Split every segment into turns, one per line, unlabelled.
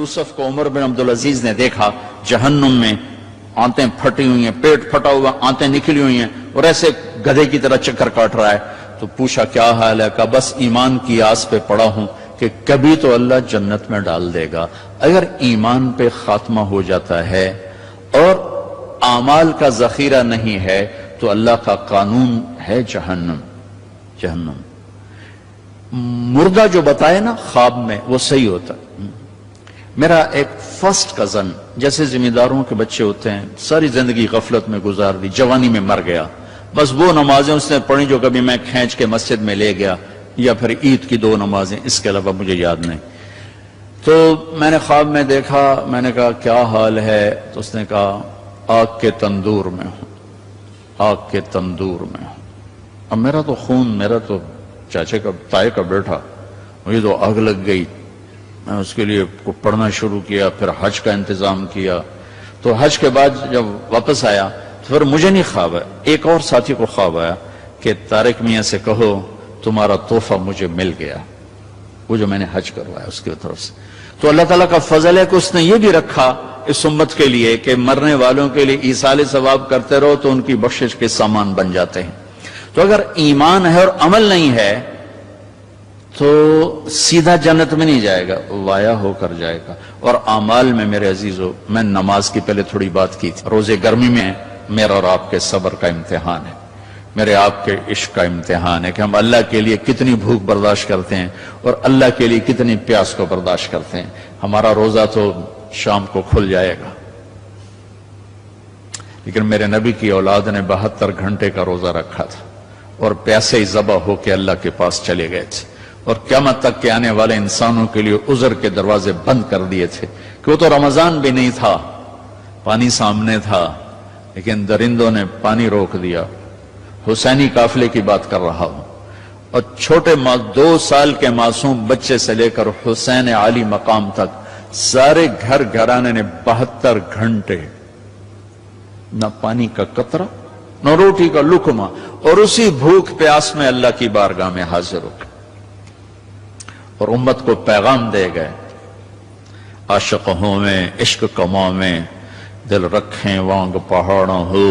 یوسف کو عمر بن عبدالعزیز نے دیکھا جہنم میں آنتیں پھٹی ہوئی ہیں، پیٹ پھٹا ہوا، آنتیں نکلی ہوئی ہیں، اور ایسے گدھے کی طرح چکر کاٹ رہا ہے، تو پوچھا کیا حال ہے؟ کہا بس ایمان کی آس پہ پڑا ہوں کہ کبھی تو اللہ جنت میں ڈال دے گا۔ اگر ایمان پہ خاتمہ ہو جاتا ہے اور اعمال کا ذخیرہ نہیں ہے تو اللہ کا قانون ہے جہنم۔ جہنم مردہ جو بتائے نا خواب میں وہ صحیح ہوتا ہے۔ میرا ایک فرسٹ کزن، جیسے ذمہ داروں کے بچے ہوتے ہیں، ساری زندگی غفلت میں گزار دی، جوانی میں مر گیا، بس وہ نمازیں اس نے پڑھی جو کبھی میں کھینچ کے مسجد میں لے گیا، یا پھر عید کی 2 نمازیں، اس کے علاوہ مجھے یاد نہیں۔ تو میں نے خواب میں دیکھا، میں نے کہا کیا حال ہے؟ تو اس نے کہا آگ کے تندور میں ہوں، آگ کے تندور میں ہوں۔ اب میرا تو خون، میرا تو چاچے کا تائے کا بیٹا، مجھے تو آگ لگ گئی۔ میں اس کے لیے پڑھنا شروع کیا، پھر حج کا انتظام کیا۔ تو حج کے بعد جب واپس آیا تو پھر مجھے نہیں خواب آیا، ایک اور ساتھی کو خواب آیا کہ طارق میاں سے کہو تمہارا تحفہ مجھے مل گیا، وہ جو میں نے حج کروایا اس کی طرف سے۔ تو اللہ تعالیٰ کا فضل ہے کہ اس نے یہ بھی رکھا اس امت کے لیے کہ مرنے والوں کے لیے ایصال ثواب کرتے رہو تو ان کی بخشش کے سامان بن جاتے ہیں۔ تو اگر ایمان ہے اور عمل نہیں ہے تو سیدھا جنت میں نہیں جائے گا، وایا ہو کر جائے گا۔ اور اعمال میں میرے عزیزو، میں نماز کی پہلے تھوڑی بات کی تھی، روزے گرمی میں میرا اور آپ کے صبر کا امتحان ہے، میرے آپ کے عشق کا امتحان ہے کہ ہم اللہ کے لیے کتنی بھوک برداشت کرتے ہیں اور اللہ کے لیے کتنی پیاس کو برداشت کرتے ہیں۔ ہمارا روزہ تو شام کو کھل جائے گا، لیکن میرے نبی کی اولاد نے 72 گھنٹے کا روزہ رکھا تھا اور پیاسے ہی ذبح ہو کے اللہ کے پاس چلے گئے تھے، اور قیامت تک کے آنے والے انسانوں کے لیے عذر کے دروازے بند کر دیے تھے کہ وہ تو رمضان بھی نہیں تھا، پانی سامنے تھا، لیکن درندوں نے پانی روک دیا۔ حسینی قافلے کی بات کر رہا ہوں، اور چھوٹے 2 سال کے معصوم بچے سے لے کر حسین عالی مقام تک سارے گھر گھرانے نے 72 گھنٹے نہ پانی کا قطرہ نہ روٹی کا لقمہ، اور اسی بھوک پیاس میں اللہ کی بارگاہ میں حاضر ہو گئے اور امت کو پیغام دے گئے، عاشق ہوں میں عشق کماں میں دل رکھیں وانگ پہاڑوں ہو،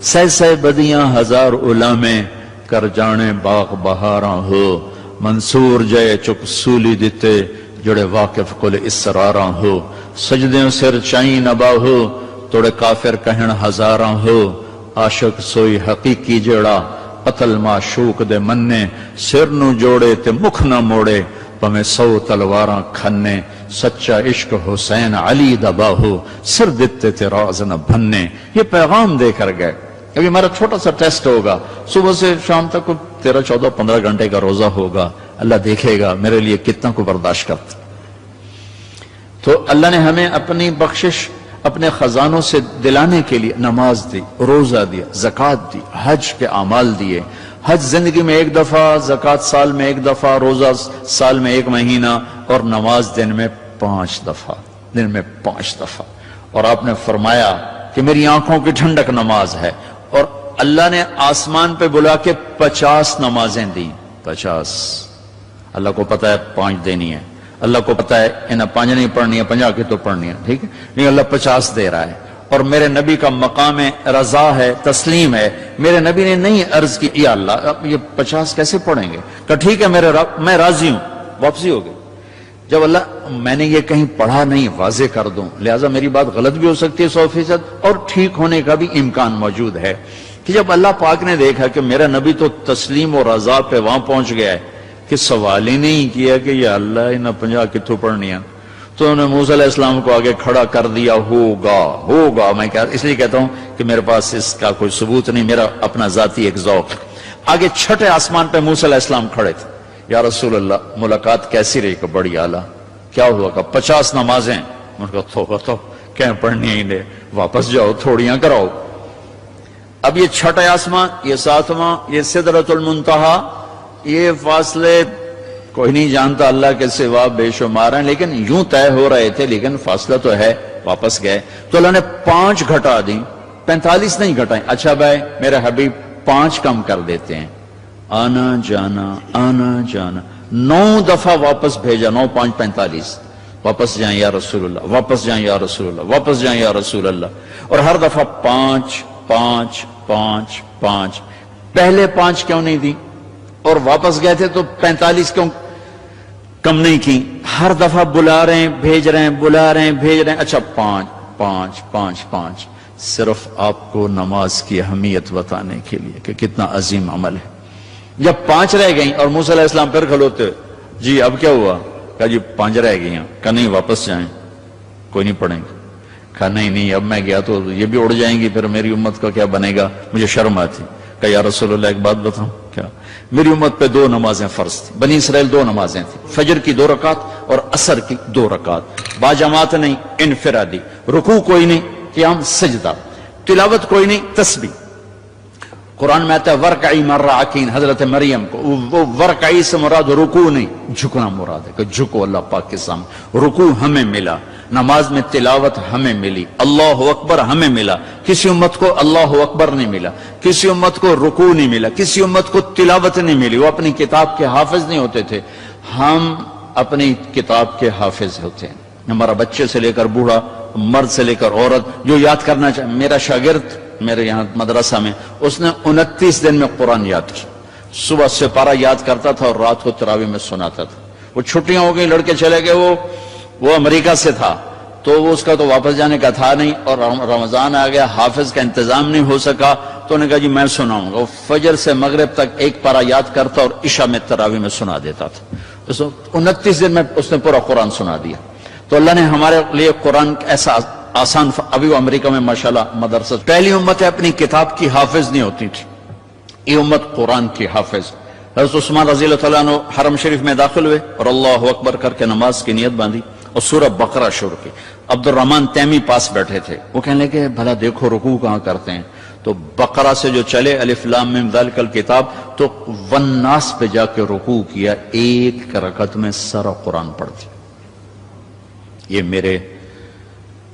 سہ سہ بدیاں ہزار علامیں کر جانے باغ بہاراں ہو، منصور جے چک سولی دیتے جڑے واقف کل اسراراں ہو، سجدیں سر چائیں نبا ہو توڑے کافر کہن ہزاراں ہو، عاشق سوئی حقیقی جڑا قتل معشوق دے مننے، سر نو جوڑے تے مکھ نہ موڑے پمیں 100 تلواراں کھنے، سچا عشق حسین علی دبا ہو سر دیتے تے راز نہ بھننے۔ یہ پیغام دے کر گئے۔ ابھی ہمارا چھوٹا سا ٹیسٹ ہوگا، صبح سے شام تک 13, 14, 15 گھنٹے کا روزہ ہوگا، اللہ دیکھے گا میرے لیے کتنا کو برداشت کرتا۔ تو اللہ نے ہمیں اپنی بخشش اپنے خزانوں سے دلانے کے لیے نماز دی، روزہ دیا، زکوٰۃ دی، حج کے اعمال دیے۔ حج زندگی میں 1 دفعہ، زکوٰۃ سال میں 1 دفعہ، روزہ سال میں 1 مہینہ، اور نماز دن میں 5 دفعہ، دن میں 5 دفعہ۔ اور آپ نے فرمایا کہ میری آنکھوں کی ٹھنڈک نماز ہے، اور اللہ نے آسمان پہ بلا کے 50 نمازیں دی، 50۔ اللہ کو پتا ہے 5 دینی ہے، اللہ کو پتا ہے انہیں 5 نہیں پڑھنی ہے، 50 کی تو پڑھنی ہے، ٹھیک ہے، نہیں اللہ 50 دے رہا ہے۔ اور میرے نبی کا مقام رضا ہے، تسلیم ہے، میرے نبی نے نہیں عرض کی یا اللہ اب یہ 50 کیسے پڑھیں گے، کہ ٹھیک ہے میرے رب میں راضی ہوں، واپسی ہو گئی۔ جب اللہ میں نے یہ کہیں پڑھا نہیں واضح کر دوں، لہٰذا میری بات غلط بھی ہو سکتی ہے 100%، اور ٹھیک ہونے کا بھی امکان موجود ہے، کہ جب اللہ پاک نے دیکھا کہ میرا نبی تو تسلیم اور رضا پہ وہاں پہنچ گیا ہے کہ سوال ہی نہیں کیا کہ یا اللہ انہیں 50 کتوں پڑھنی ہے، تو انہوں نے موسیٰ علیہ السلام کو آگے کھڑا کر دیا، ہوگا۔ میں اس لیے کہتا ہوں کہ میرے پاس اس کا کوئی ثبوت نہیں، میرا اپنا ذاتی ایک ذوق۔ آگے 6 آسمان پہ موسیٰ علیہ السلام کھڑے تھے، یا رسول اللہ ملاقات کیسی رہی؟ کہ بڑی اعلیٰ۔ کیا ہوا؟ کہ 50 نمازیں۔ ان کا توبہ تو کہیں پڑھنی ہی نہیں، واپس جاؤ تھوڑیاں کراؤ۔ اب یہ 6 آسمان، یہ 7واں، یہ سدرۃ المنتہا، یہ فاصلے کوئی نہیں جانتا اللہ کے سوا، بے شمار ہیں، لیکن یوں طے ہو رہے تھے، لیکن فاصلہ تو ہے۔ واپس گئے تو اللہ نے 5 گھٹا دی، 45 نہیں گھٹائیں۔ اچھا بھائی میرے حبیب 5 کم کر دیتے ہیں، آنا جانا 9 دفعہ واپس بھیجا، 9 5 45۔ واپس جائیں یا رسول اللہ، واپس جائیں یا رسول اللہ، واپس جائیں یا رسول اللہ، اور ہر دفعہ 5 5 5 5۔ پہلے 5 کیوں نہیں دی؟ اور واپس گئے تھے تو 45 کیوں کم نہیں کی؟ ہر دفعہ بلا رہے ہیں، بھیج رہے ہیں، بلا رہے ہیں، بھیج رہے ہیں، اچھا 5 5 5 5۔ صرف آپ کو نماز کی اہمیت بتانے کے لیے کہ کتنا عظیم عمل ہے۔ جب 5 رہ گئیں اور موسیٰ علیہ السلام پھر کھلوتے، جی اب کیا ہوا؟ کہا جی 5 رہ گئی ہیں۔ کہا نہیں واپس جائیں، کوئی نہیں پڑھیں گے۔ کہا نہیں اب میں گیا تو یہ بھی اڑ جائیں گی، پھر میری امت کا کیا بنے گا؟ مجھے شرم آتی۔ کہا یا رسول اللہ ایک بات بتاؤں کیا؟ میری امت پہ 2 نمازیں فرض تھی، بنی اسرائیل 2 نمازیں تھیں، فجر کی 2 رکعت اور عصر کی 2 رکعت، با جماعت نہیں، انفرادی، رکوع کوئی نہیں، قیام سجدہ، تلاوت کوئی نہیں، تسبیح۔ قرآن میں آتا ہے ورکعی مرعکین، حضرت مریم کو وہ ورکعی سے مراد رکوع نہیں، جھکنا مراد ہے کہ جھکو اللہ پاک کے سامنے۔ رکوع ہمیں ملا، نماز میں تلاوت ہمیں ملی، اللہ اکبر ہمیں ملا۔ کسی امت کو اللہ اکبر نہیں ملا، کسی امت کو رکوع نہیں ملا، کسی امت کو تلاوت نہیں ملی، وہ اپنی کتاب کے حافظ نہیں ہوتے تھے۔ ہم اپنی کتاب کے حافظ ہوتے ہیں۔ ہمارا بچے سے لے کر بوڑھا، مرد سے لے کر عورت جو یاد کرنا چاہے۔ میرا شاگرد میرے یہاں مدرسہ میں، اس نے 29 دن میں قرآن یاد کیا، صبح سپارہ یاد کرتا تھا اور رات کو تراویح میں سناتا تھا۔ وہ چھٹیاں ہو گئی، لڑکے چلے گئے، وہ امریکہ سے تھا تو وہ اس کا تو واپس جانے کا تھا نہیں، اور رمضان آ گیا، حافظ کا انتظام نہیں ہو سکا، تو انہوں نے کہا جی میں سناؤں گا۔ وہ فجر سے مغرب تک 1 پارہ یاد کرتا اور عشاء میں تراویح میں سنا دیتا تھا۔ 29 دن میں اس نے پورا قرآن سنا دیا۔ تو اللہ نے ہمارے لیے قرآن ایسا آسان، ابھی وہ امریکہ میں ماشاءاللہ مدرسہ، پہلی امت ہے اپنی کتاب کی حافظ نہیں ہوتی تھی، یہ امت قرآن کی حافظ۔ حضرت عثمان رضی اللہ تعالیٰ عنہ حرم شریف میں داخل ہوئے اور اللہ اکبر کر کے نماز کی نیت باندھی اور سورہ بقرہ شروع کی۔ عبد الرحمن تیمی پاس بیٹھے تھے، وہ کہنے لگے بھلا دیکھو رکوع کہاں کرتے ہیں؟ تو بقرہ سے جو چلے الف لام میم ذالک الکتاب، تو والناس پہ جا کے رکوع کیا، 1 رکعت میں سارا قرآن پڑھ دیا۔ یہ میرے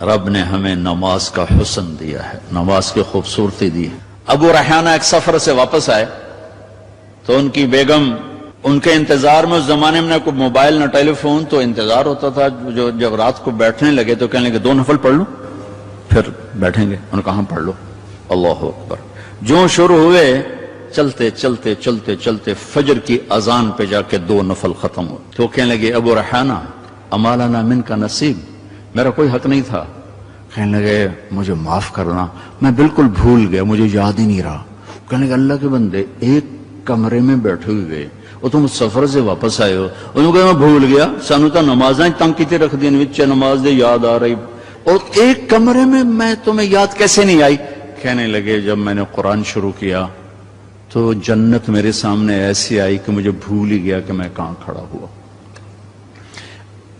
رب نے ہمیں نماز کا حسن دیا ہے، نماز کی خوبصورتی دی ہے۔ ابو ریحانہ ایک سفر سے واپس آئے تو ان کی بیگم ان کے انتظار میں، اس زمانے میں نہ کوئی موبائل نہ ٹیلی فون، تو انتظار ہوتا تھا، جو جب رات کو بیٹھنے لگے تو کہنے لگے 2 نفل پڑھ لوں پھر بیٹھیں گے۔ انہوں نے کہا پڑھ لو، اللہ اکبر۔ جو شروع ہوئے چلتے چلتے چلتے چلتے فجر کی اذان پہ جا کے 2 نفل ختم ہوئے۔ تو کہنے لگے ابو ریحانہ اما لنا من کا نصیب، میرا کوئی حق نہیں تھا؟ کہنے لگے مجھے معاف کرنا، میں بالکل بھول گیا، مجھے یاد ہی نہیں رہا۔ کہنے لگے اللہ کے بندے، ایک کمرے میں بیٹھے ہوئے اور تم سفر سے واپس آئے ہو۔ انہوں نے کہا میں بھول گیا، سانو تو نمازیں تنگ کیتے رکھ دیں، وچ نماز دے یاد آ رہی، اور ایک کمرے میں تمہیں یاد کیسے نہیں آئی؟ کہنے لگے جب میں نے قرآن شروع کیا تو جنت میرے سامنے ایسی آئی کہ مجھے بھول ہی گیا کہ میں کہاں کھڑا ہوا۔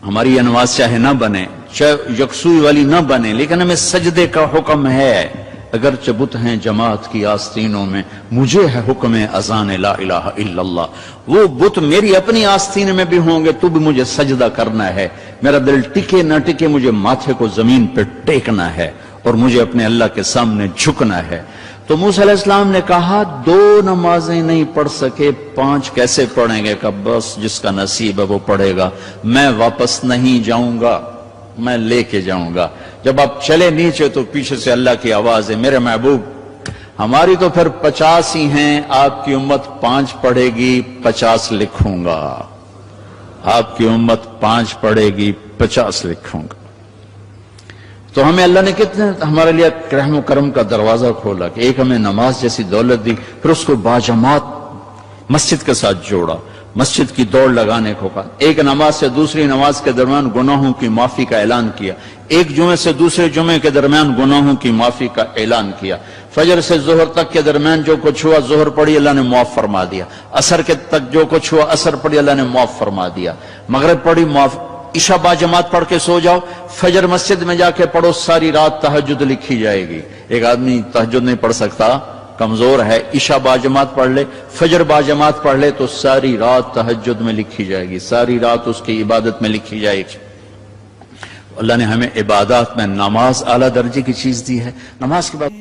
ہماری یہ نماز چاہے نہ بنے، چاہے یکسوئی والی نہ بنے، لیکن ہمیں سجدے کا حکم ہے۔ اگرچہ بت ہیں جماعت کی آستینوں میں، مجھے ہے حکم اذان لا الہ الا اللہ۔ وہ بت میری اپنی آستین میں بھی ہوں گے تو بھی مجھے سجدہ کرنا ہے، میرا دل ٹکے نہ ٹکے مجھے ماتھے کو زمین پہ ٹیکنا ہے اور مجھے اپنے اللہ کے سامنے جھکنا ہے۔ تو موسیٰ علیہ السلام نے کہا 2 نمازیں نہیں پڑھ سکے، 5 کیسے پڑھیں گے؟ کہ بس جس کا نصیب ہے وہ پڑھے گا، میں واپس نہیں جاؤں گا، میں لے کے جاؤں گا۔ جب آپ چلے نیچے تو پیچھے سے اللہ کی آواز ہے، میرے محبوب ہماری تو پھر 50 ہی ہیں، آپ کی امت 5 پڑھے گی، 50 لکھوں گا۔ آپ کی امت 5 پڑھے گی، 50 لکھوں گا۔ تو ہمیں اللہ نے کتنے ہمارے لیے رحم و کرم کا دروازہ کھولا کہ ایک ہمیں نماز جیسی دولت دی، پھر اس کو باجماعت مسجد کے ساتھ جوڑا، مسجد کی دوڑ لگانے کو کہا، ایک نماز سے دوسری نماز کے درمیان گناہوں کی معافی کا اعلان کیا، ایک جمعے سے دوسرے جمعے کے درمیان گناہوں کی معافی کا اعلان کیا، فجر سے ظہر تک کے درمیان جو کچھ ہوا ظہر پڑھی اللہ نے معاف فرما دیا، عصر کے تک جو کچھ ہوا عصر پڑھی اللہ نے معاف فرما دیا، مغرب پڑھی معاف، عشاء با جماعت پڑھ کے سو جاؤ، فجر مسجد میں جا کے پڑھو، ساری رات تہجد لکھی جائے گی۔ ایک آدمی تہجد نہیں پڑھ سکتا، کمزور ہے، عشاء با جماعت پڑھ لے، فجر با جماعت پڑھ لے تو ساری رات تہجد میں لکھی جائے گی، ساری رات اس کی عبادت میں لکھی جائے گی۔ اللہ نے ہمیں عبادات میں نماز اعلیٰ درجے کی چیز دی ہے۔ نماز کے بعد